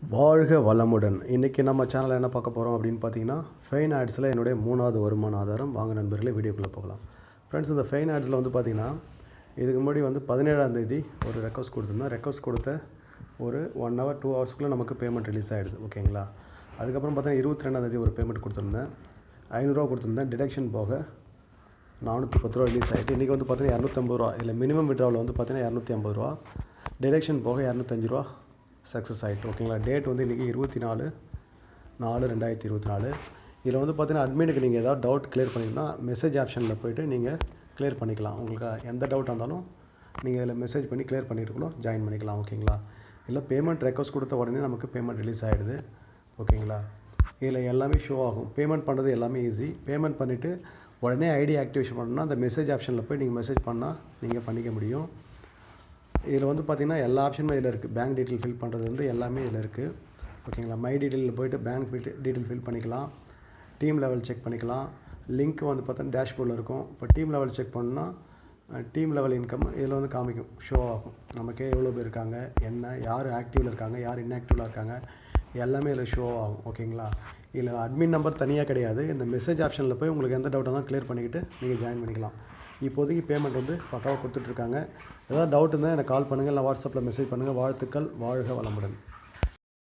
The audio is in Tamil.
வாழ்க வளமுடன். இன்றைக்கி நம்ம சேனலில் என்ன பார்க்க போகிறோம் அப்படின்னு பார்த்தீங்கன்னா, ஃபெயின் ஆட்ஸில் என்னுடைய 3வது வருமான ஆதாரம். வாங்க நண்பர்களே, வீடியோக்குள்ளே போகலாம். ஃப்ரெண்ட்ஸ், இந்த ஃபெயின் ஆட்ஸில் வந்து பார்த்திங்கன்னா, இதுக்கு முன்னாடி வந்து 17ஆம் தேதி ஒரு ரெக்வஸ்ட் கொடுத்துருந்தேன். ரெக்வஸ்ட் கொடுத்த ஒரு 1 hour 2 hours நமக்கு பேமெண்ட் ரிலீஸ் ஆகிடுது. ஓகேங்களா? அதுக்கப்புறம் பார்த்தீங்கன்னா 22ஆம் தேதி ஒரு பேமெண்ட் கொடுத்துருந்தேன். 500 ரூபா கொடுத்துருந்தேன். டிடக்ஷன் போக 410 ரூபா ரிலீஸ் ஆகிட்டு, இன்றைக்கி வந்து பார்த்தீங்கன்னா 250 ரூபா. இதில் மினிமம் விட்ராவில் வந்து பார்த்தீங்கன்னா 250 ரூபா, டிடக்ஷன் போக 205 ரூபா சக்ஸஸ் ஆகிட்டு. ஓகேங்களா? டேட் வந்து இன்றைக்கி 24/4/2024. இதில் வந்து பார்த்தீங்கன்னா அட்மினுக்கு நீங்கள் ஏதாவது டவுட் கிளியர் பண்ணிங்கன்னா மெசேஜ் ஆப்ஷனில் போய்ட்டு நீங்கள் கிளியர் பண்ணிக்கலாம். உங்களுக்கு எந்த டவுட்டாக இருந்தாலும் நீங்கள் இதில் மெசேஜ் பண்ணி கிளியர் பண்ணிட்டுக்குள்ளே ஜாயின் பண்ணிக்கலாம். ஓகேங்களா? இல்லை பேமெண்ட் ரெக்வஸ்ட் கொடுத்த உடனே நமக்கு பேமெண்ட் ரிலீஸ் ஆகிடுது. ஓகேங்களா? இதில் எல்லாமே ஷோ ஆகும். பேமெண்ட் பண்ணுறது எல்லாமே ஈஸி. பேமெண்ட் பண்ணிவிட்டு உடனே ஐடி ஆக்டிவேஷன் பண்ணணும்னா அந்த மெசேஜ் ஆப்ஷனில் போய் நீங்கள் மெசேஜ் பண்ணால் நீங்கள் பண்ணிக்க முடியும். இதில் வந்து பார்த்திங்கன்னா எல்லா ஆப்ஷனுமே இதில் இருக்குது. பேங்க் டீட்டெயில் ஃபில் பண்ணுறது வந்து எல்லாமே இதில் இருக்குது. ஓகேங்களா? மை டீட்டெயிலில் போய்ட்டு பேங்க் டீட்டெயில் ஃபில் பண்ணிக்கலாம். டீம் லெவல் செக் பண்ணிக்கலாம். லிங்க் வந்து பார்த்தோன்னா டேஷ்போர்டில் இருக்கும். இப்போ டீம் லெவல் செக் பண்ணால் டீம் லெவல் இன்கம் இதில் வந்து காமிக்கும், ஷோ ஆகும். நமக்கே எவ்வளோ பேர் இருக்காங்க, என்ன, யார் ஆக்டிவில் இருக்காங்க, யார் இன்ஆக்டிவில் இருக்காங்க, எல்லாமே இதில் ஷோ ஆகும். ஓகேங்களா? இதில் அட்மின் நம்பர் தனியாக கிடையாது. இந்த மெசேஜ் ஆப்ஷனில் போய் உங்களுக்கு எந்த டவுட்டாக தான் கிளியர் பண்ணிக்கிட்டு நீங்கள் ஜாயின் பண்ணிக்கலாம். இப்போதைக்கு பேமெண்ட் வந்து பக்காவாக கொடுத்துட்ருக்காங்க. ஏதாவது டவுட் இருந்தால் எனக்கு கால் பண்ணுங்கள், இல்லை வாட்ஸ்அப்பில் மெசேஜ் பண்ணுங்கள். வாழ்த்துக்கள். வாழ்க வளமுடன்.